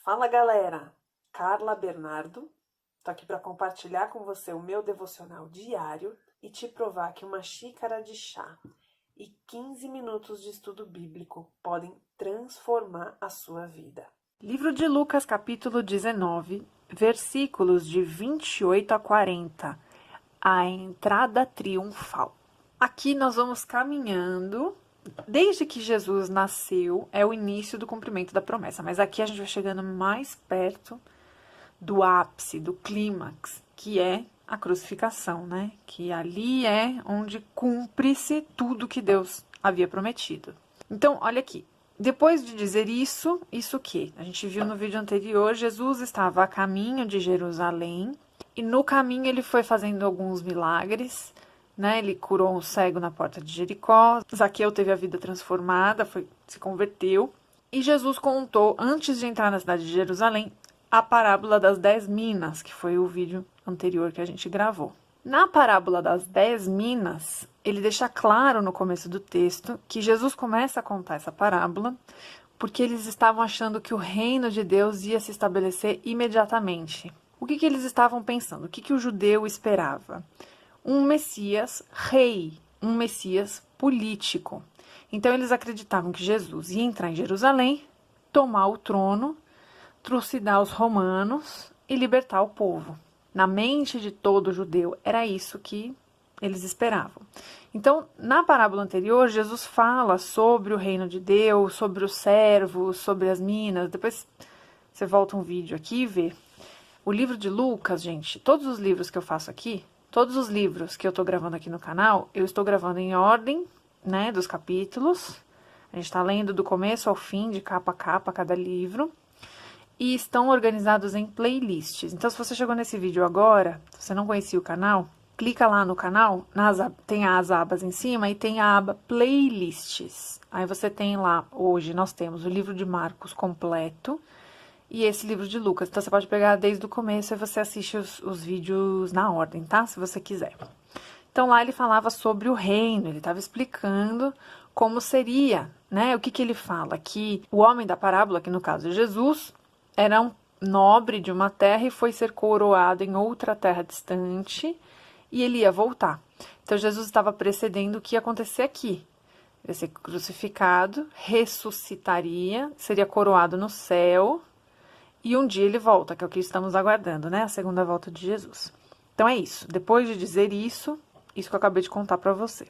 Fala galera, Carla Bernardo, tô aqui para compartilhar com você o meu devocional diário e te provar que uma xícara de chá e 15 minutos de estudo bíblico podem transformar a sua vida. Livro de Lucas, capítulo 19, versículos de 28 a 40, a entrada triunfal. Aqui nós vamos caminhando. Desde que Jesus nasceu, é o início do cumprimento da promessa. Mas aqui a gente vai chegando mais perto do ápice, do clímax, que é a crucificação, né? Que ali é onde cumpre-se tudo que Deus havia prometido. Então, olha aqui. Depois de dizer isso o quê? A gente viu no vídeo anterior, Jesus estava a caminho de Jerusalém. E no caminho ele foi fazendo alguns milagres, né? Ele curou um cego na porta de Jericó. Zaqueu teve a vida transformada, se converteu. E Jesus contou, antes de entrar na cidade de Jerusalém, a parábola das 10 minas, que foi o vídeo anterior que a gente gravou. Na parábola das 10 minas, ele deixa claro no começo do texto que Jesus começa a contar essa parábola porque eles estavam achando que o reino de Deus ia se estabelecer imediatamente. O que eles estavam pensando? O que o judeu esperava? Um Messias rei, um Messias político. Então eles acreditavam que Jesus ia entrar em Jerusalém, tomar o trono, trucidar os romanos e libertar o povo. Na mente de todo judeu era isso que eles esperavam. Então, na parábola anterior, Jesus fala sobre o reino de Deus, sobre os servos, sobre as minas. Depois você volta um vídeo aqui e vê. O livro de Lucas, gente, todos os livros que eu faço aqui, todos os livros que eu estou gravando aqui no canal, eu estou gravando em ordem, né, dos capítulos. A gente está lendo do começo ao fim, de capa a capa, cada livro. E estão organizados em playlists. Então, se você chegou nesse vídeo agora, se você não conhecia o canal, clica lá no canal, tem as abas em cima e tem a aba playlists. Aí você tem lá, hoje nós temos o livro de Marcos completo e esse livro de Lucas. Então, você pode pegar desde o começo e você assiste os vídeos na ordem, tá? Se você quiser. Então, lá ele falava sobre o reino, ele estava explicando como seria, né? O que ele fala? Que o homem da parábola, que no caso é Jesus, era um nobre de uma terra e foi ser coroado em outra terra distante e ele ia voltar. Então, Jesus estava precedendo o que ia acontecer aqui. Ele ia ser crucificado, ressuscitaria, seria coroado no céu e um dia ele volta, que é o que estamos aguardando, né? A segunda volta de Jesus. Então, é isso. Depois de dizer isso que eu acabei de contar para você.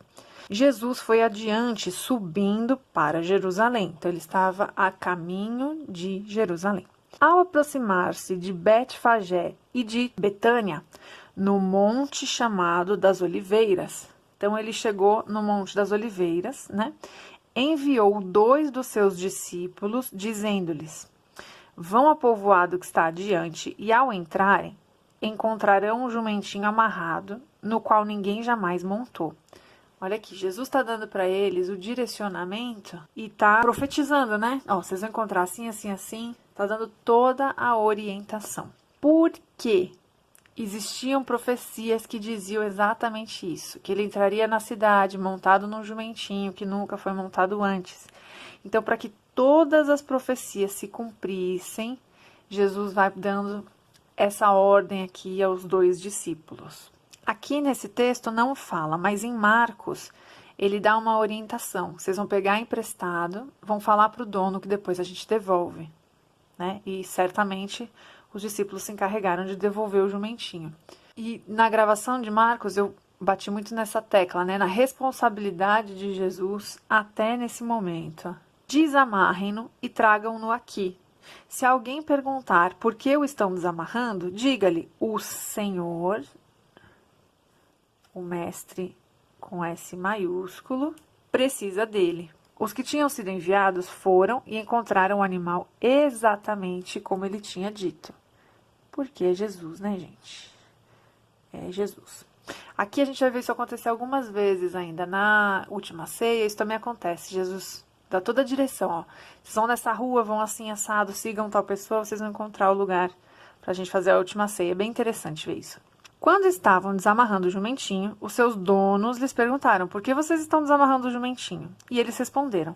Jesus foi adiante, subindo para Jerusalém. Então, ele estava a caminho de Jerusalém. Ao aproximar-se de Betfagé e de Betânia, no monte chamado das Oliveiras, então ele chegou no Monte das Oliveiras, né? Enviou 2 dos seus discípulos, dizendo-lhes: vão ao povoado que está adiante e, ao entrarem, encontrarão um jumentinho amarrado, no qual ninguém jamais montou. Olha aqui, Jesus está dando para eles o direcionamento e está profetizando, né? Ó, vocês vão encontrar assim, assim, assim. Está dando toda a orientação. Por quê? Existiam profecias que diziam exatamente isso. Que ele entraria na cidade montado num jumentinho que nunca foi montado antes. Então, para que todas as profecias se cumprissem, Jesus vai dando essa ordem aqui aos 2 discípulos. Aqui nesse texto não fala, mas em Marcos ele dá uma orientação. Vocês vão pegar emprestado, vão falar para o dono que depois a gente devolve, né? E certamente os discípulos se encarregaram de devolver o jumentinho. E na gravação de Marcos eu bati muito nessa tecla, né? Na responsabilidade de Jesus até nesse momento. Desamarrem-no e tragam-no aqui. Se alguém perguntar por que o estão desamarrando, diga-lhe: o Senhor, o mestre com S maiúsculo, precisa dele. Os que tinham sido enviados foram e encontraram o animal exatamente como ele tinha dito. Porque é Jesus, né, gente? É Jesus. Aqui a gente vai ver isso acontecer algumas vezes ainda. Na última ceia, isso também acontece. Jesus dá toda a direção, ó. Vocês vão nessa rua, vão assim, assado, sigam tal pessoa, vocês vão encontrar o lugar pra gente fazer a última ceia. É bem interessante ver isso. Quando estavam desamarrando o jumentinho, os seus donos lhes perguntaram: por que vocês estão desamarrando o jumentinho? E eles responderam: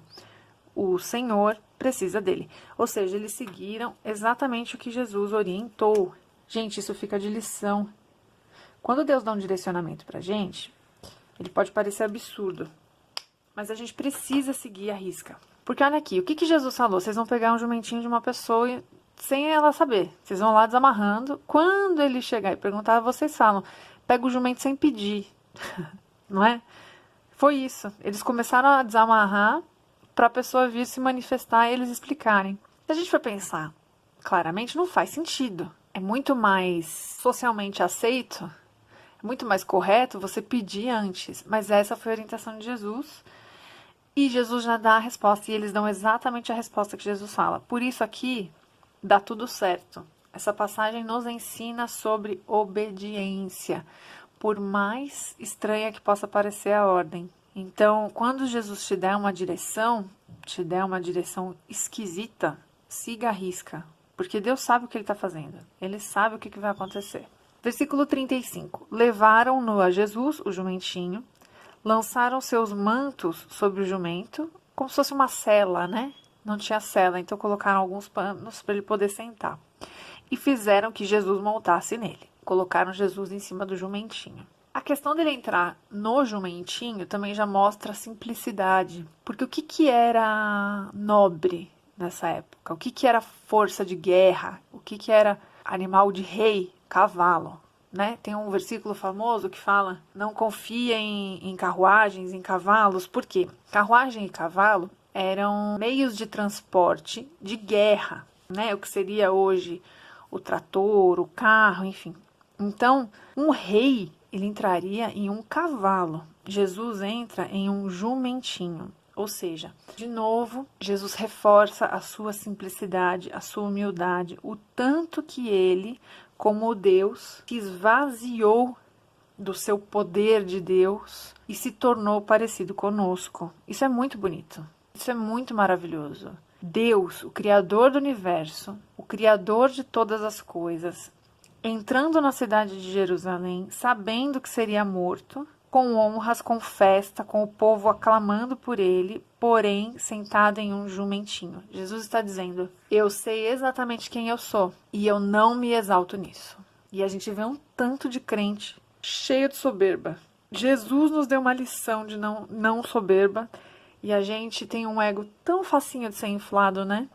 o Senhor precisa dele. Ou seja, eles seguiram exatamente o que Jesus orientou. Gente, isso fica de lição. Quando Deus dá um direcionamento pra gente, ele pode parecer absurdo, mas a gente precisa seguir a risca. Porque olha aqui, o que Jesus falou? Vocês vão pegar um jumentinho de uma pessoa sem ela saber. Vocês vão lá desamarrando. Quando ele chegar e perguntar, vocês falam, pega o jumento sem pedir. Não é? Foi isso. Eles começaram a desamarrar para a pessoa vir se manifestar e eles explicarem. Se a gente for pensar, claramente não faz sentido. É muito mais socialmente aceito, é muito mais correto você pedir antes. Mas essa foi a orientação de Jesus. E Jesus já dá a resposta. E eles dão exatamente a resposta que Jesus fala. Por isso aqui, dá tudo certo. Essa passagem nos ensina sobre obediência, por mais estranha que possa parecer a ordem. Então, quando Jesus te der uma direção esquisita, siga a risca, porque Deus sabe o que Ele está fazendo. Ele sabe o que vai acontecer. Versículo 35. Levaram-no a Jesus, o jumentinho, lançaram seus mantos sobre o jumento, como se fosse uma sela, né? Não tinha sela, então colocaram alguns panos para ele poder sentar. E fizeram que Jesus montasse nele. Colocaram Jesus em cima do jumentinho. A questão dele entrar no jumentinho também já mostra a simplicidade. Porque o que era nobre nessa época? O que era força de guerra? O que era animal de rei? Cavalo. Né? Tem um versículo famoso que fala: não confia em carruagens, em cavalos. Por quê? Carruagem e cavalo eram meios de transporte de guerra, né? O que seria hoje o trator, o carro, enfim. Então, um rei, ele entraria em um cavalo. Jesus entra em um jumentinho. Ou seja, de novo, Jesus reforça a sua simplicidade, a sua humildade, o tanto que ele, como Deus, se esvaziou do seu poder de Deus e se tornou parecido conosco. Isso é muito bonito. Isso é muito maravilhoso. Deus, o Criador do universo, o Criador de todas as coisas, entrando na cidade de Jerusalém, sabendo que seria morto, com honras, com festa, com o povo aclamando por ele, porém sentado em um jumentinho. Jesus está dizendo: eu sei exatamente quem eu sou e eu não me exalto nisso. E a gente vê um tanto de crente cheio de soberba. Jesus nos deu uma lição de não soberba e a gente tem um ego tão facinho de ser inflado, né?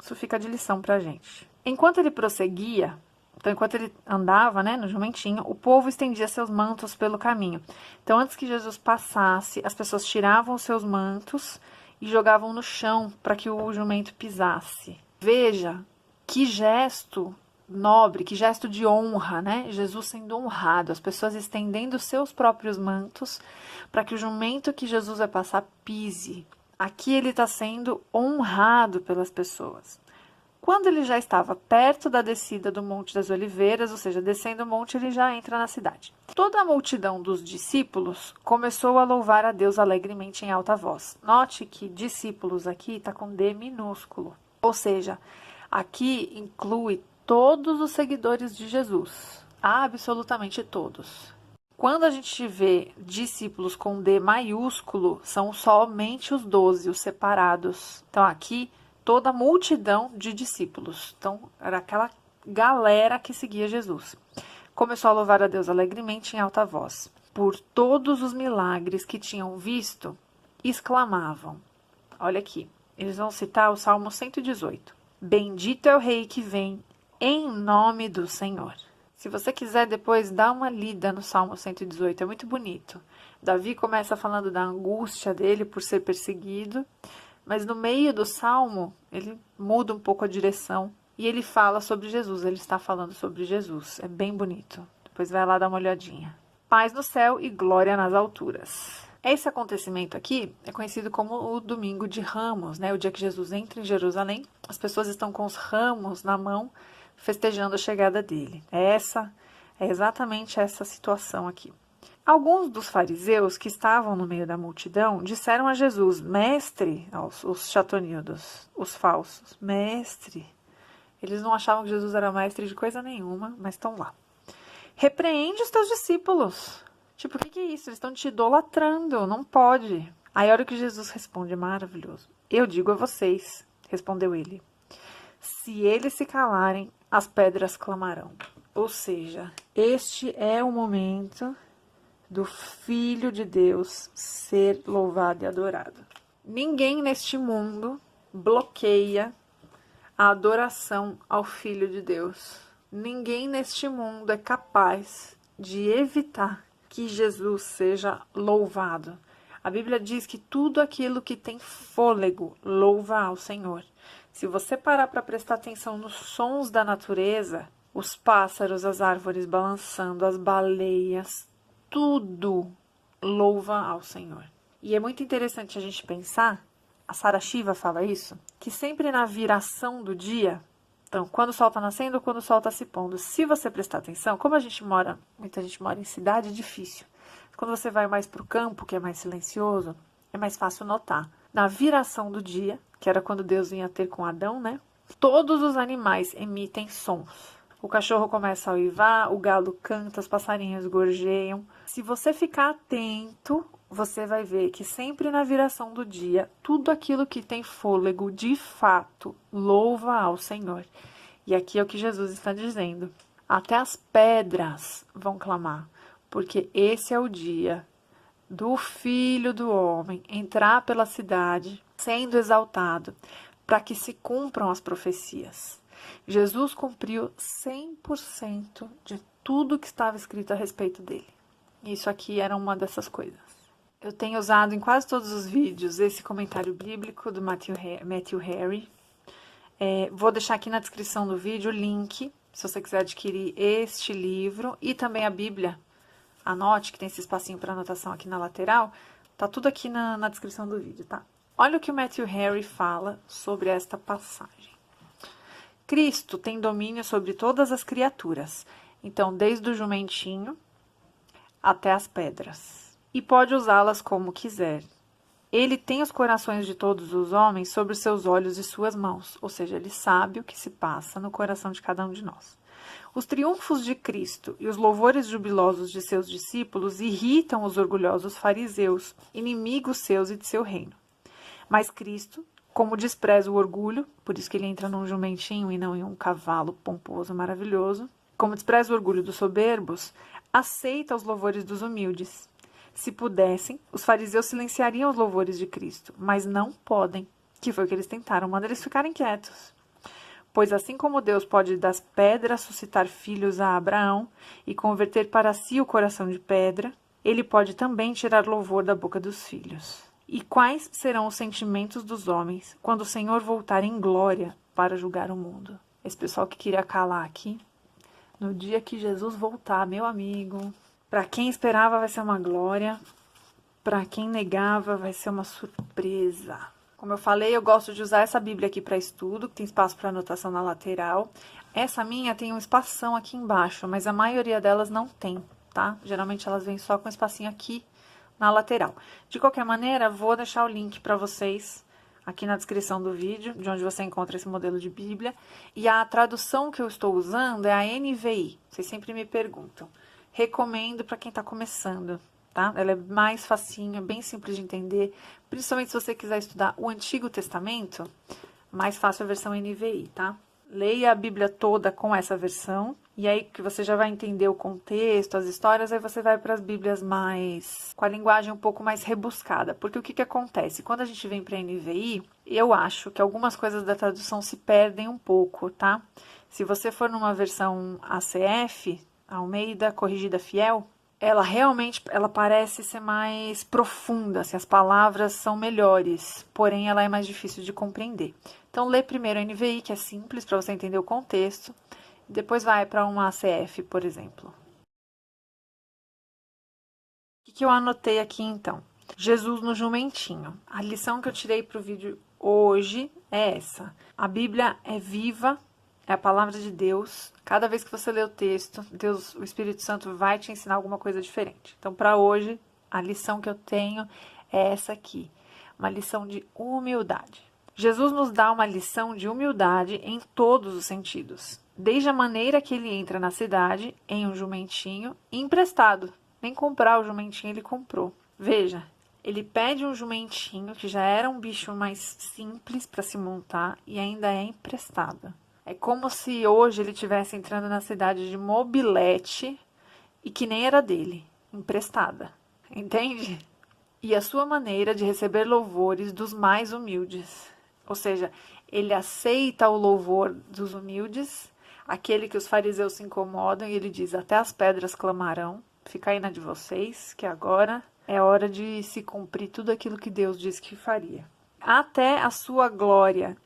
Isso fica de lição pra gente. Enquanto ele prosseguia, então, enquanto ele andava, né, no jumentinho, o povo estendia seus mantos pelo caminho. Então, antes que Jesus passasse, as pessoas tiravam os seus mantos e jogavam no chão para que o jumento pisasse. Veja que gesto nobre, que gesto de honra, né? Jesus sendo honrado, as pessoas estendendo seus próprios mantos para que o jumento que Jesus vai passar pise. Aqui ele está sendo honrado pelas pessoas. Quando ele já estava perto da descida do Monte das Oliveiras, ou seja, descendo o monte, ele já entra na cidade. Toda a multidão dos discípulos começou a louvar a Deus alegremente em alta voz. Note que discípulos aqui está com D minúsculo. Ou seja, aqui inclui todos os seguidores de Jesus. Absolutamente todos. Quando a gente vê discípulos com D maiúsculo, são somente os 12, os separados. Então aqui toda a multidão de discípulos. Então, era aquela galera que seguia Jesus. Começou a louvar a Deus alegremente em alta voz. Por todos os milagres que tinham visto, exclamavam. Olha aqui, eles vão citar o Salmo 118. Bendito é o Rei que vem em nome do Senhor. Se você quiser depois dar uma lida no Salmo 118, é muito bonito. Davi começa falando da angústia dele por ser perseguido, mas no meio do salmo, ele muda um pouco a direção e ele fala sobre Jesus. Ele está falando sobre Jesus. É bem bonito. Depois vai lá dar uma olhadinha. Paz no céu e glória nas alturas. Esse acontecimento aqui é conhecido como o Domingo de Ramos, né? O dia que Jesus entra em Jerusalém. As pessoas estão com os ramos na mão, festejando a chegada dele. É exatamente essa situação aqui. Alguns dos fariseus que estavam no meio da multidão disseram a Jesus: mestre, os chatonildos, os falsos, mestre. Eles não achavam que Jesus era mestre de coisa nenhuma, mas estão lá. Repreende os teus discípulos. Tipo, o que é isso? Eles estão te idolatrando, não pode. Aí olha o que Jesus responde, maravilhoso. Eu digo a vocês, respondeu ele. Se eles se calarem, as pedras clamarão. Ou seja, este é o momento do Filho de Deus ser louvado e adorado. Ninguém neste mundo bloqueia a adoração ao Filho de Deus. Ninguém neste mundo é capaz de evitar que Jesus seja louvado. A Bíblia diz que tudo aquilo que tem fôlego louva ao Senhor. Se você parar para prestar atenção nos sons da natureza, os pássaros, as árvores balançando, as baleias, tudo louva ao Senhor. E é muito interessante a gente pensar, a Sara Shiva fala isso, que sempre na viração do dia, então quando o sol está nascendo ou quando o sol está se pondo, se você prestar atenção, como muita gente mora em cidade, é difícil. Quando você vai mais para o campo, que é mais silencioso, é mais fácil notar. Na viração do dia, que era quando Deus vinha ter com Adão, né? Todos os animais emitem sons. O cachorro começa a uivar, o galo canta, os passarinhos gorjeiam. Se você ficar atento, você vai ver que sempre na viração do dia, tudo aquilo que tem fôlego, de fato, louva ao Senhor. E aqui é o que Jesus está dizendo. Até as pedras vão clamar, porque esse é o dia do Filho do Homem entrar pela cidade, sendo exaltado, para que se cumpram as profecias. Jesus cumpriu 100% de tudo que estava escrito a respeito dele. Isso aqui era uma dessas coisas. Eu tenho usado em quase todos os vídeos esse comentário bíblico do Matthew Henry. Vou deixar aqui na descrição do vídeo o link, se você quiser adquirir este livro e também a Bíblia. Anote que tem esse espacinho para anotação aqui na lateral. Tá tudo aqui na descrição do vídeo, tá? Olha o que o Matthew Henry fala sobre esta passagem. Cristo tem domínio sobre todas as criaturas, então desde o jumentinho até as pedras, e pode usá-las como quiser. Ele tem os corações de todos os homens sobre os seus olhos e suas mãos, ou seja, ele sabe o que se passa no coração de cada um de nós. Os triunfos de Cristo e os louvores jubilosos de seus discípulos irritam os orgulhosos fariseus, inimigos seus e de seu reino. Mas Cristo, como despreza o orgulho, por isso que ele entra num jumentinho e não em um cavalo pomposo maravilhoso, como despreza o orgulho dos soberbos, aceita os louvores dos humildes. Se pudessem, os fariseus silenciariam os louvores de Cristo, mas não podem, que foi o que eles tentaram, manda eles ficarem quietos. Pois assim como Deus pode das pedras suscitar filhos a Abraão e converter para si o coração de pedra, ele pode também tirar louvor da boca dos filhos. E quais serão os sentimentos dos homens quando o Senhor voltar em glória para julgar o mundo? Esse pessoal que queria calar aqui, no dia que Jesus voltar, meu amigo, para quem esperava vai ser uma glória, para quem negava vai ser uma surpresa. Como eu falei, eu gosto de usar essa Bíblia aqui para estudo, que tem espaço para anotação na lateral. Essa minha tem um espação aqui embaixo, mas a maioria delas não tem, tá? Geralmente elas vêm só com espacinho aqui na lateral. De qualquer maneira, vou deixar o link para vocês aqui na descrição do vídeo, de onde você encontra esse modelo de Bíblia. E a tradução que eu estou usando é a NVI. Vocês sempre me perguntam. Recomendo para quem está começando, tá? Ela é mais facinho, bem simples de entender. Principalmente se você quiser estudar o Antigo Testamento, mais fácil a versão NVI, tá? Leia a Bíblia toda com essa versão, e aí que você já vai entender o contexto, as histórias, aí você vai para as Bíblias com a linguagem um pouco mais rebuscada. Porque o que acontece? Quando a gente vem para a NVI, eu acho que algumas coisas da tradução se perdem um pouco, tá? Se você for numa versão ACF, Almeida Corrigida Fiel, ela parece ser mais profunda, assim, as palavras são melhores, porém ela é mais difícil de compreender. Então, lê primeiro a NVI, que é simples para você entender o contexto, e depois vai para uma ACF, por exemplo. O que eu anotei aqui, então? Jesus no jumentinho. A lição que eu tirei para o vídeo hoje é essa. A Bíblia é viva, é a palavra de Deus. Cada vez que você lê o texto, Deus, o Espírito Santo vai te ensinar alguma coisa diferente. Então, para hoje, a lição que eu tenho é essa aqui. Uma lição de humildade. Jesus nos dá uma lição de humildade em todos os sentidos. Desde a maneira que ele entra na cidade, em um jumentinho, emprestado. Nem comprar o jumentinho ele comprou. Veja, Ele pede um jumentinho, que já era um bicho mais simples para se montar, e ainda é emprestado. É como se hoje ele estivesse entrando na cidade de mobilete e que nem era dele, emprestada. Entende? E a sua maneira de receber louvores dos mais humildes. Ou seja, ele aceita o louvor dos humildes, aquele que os fariseus se incomodam, e ele diz: até as pedras clamarão, fica aí na de vocês, que agora é hora de se cumprir tudo aquilo que Deus disse que faria. Até a sua glória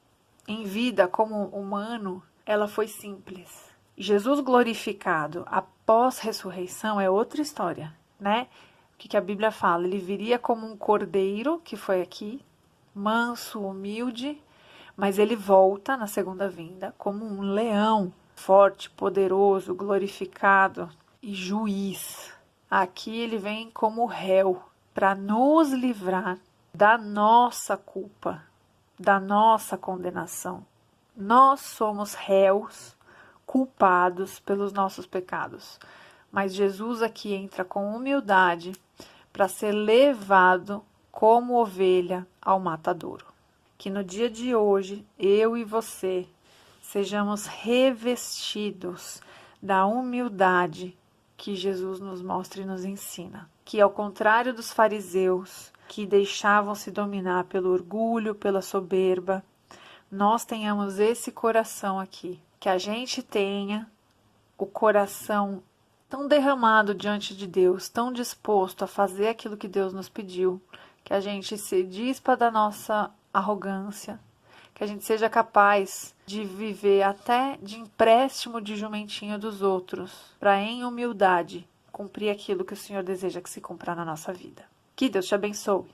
em vida como humano, ela foi simples. Jesus glorificado após ressurreição é outra história, né? O que a Bíblia fala? Ele viria como um cordeiro, que foi aqui, manso, humilde, mas ele volta na segunda vinda como um leão, forte, poderoso, glorificado e juiz. Aqui ele vem como réu para nos livrar da nossa culpa, da nossa condenação. Nós somos réus, culpados pelos nossos pecados. Mas Jesus aqui entra com humildade para ser levado como ovelha ao matadouro. Que no dia de hoje, eu e você sejamos revestidos da humildade que Jesus nos mostra e nos ensina. Que ao contrário dos fariseus, que deixavam-se dominar pelo orgulho, pela soberba, nós tenhamos esse coração aqui. Que a gente tenha o coração tão derramado diante de Deus, tão disposto a fazer aquilo que Deus nos pediu, que a gente se dispa da nossa arrogância, que a gente seja capaz de viver até de empréstimo de jumentinho dos outros, para em humildade cumprir aquilo que o Senhor deseja que se cumpra na nossa vida. Que Deus te abençoe.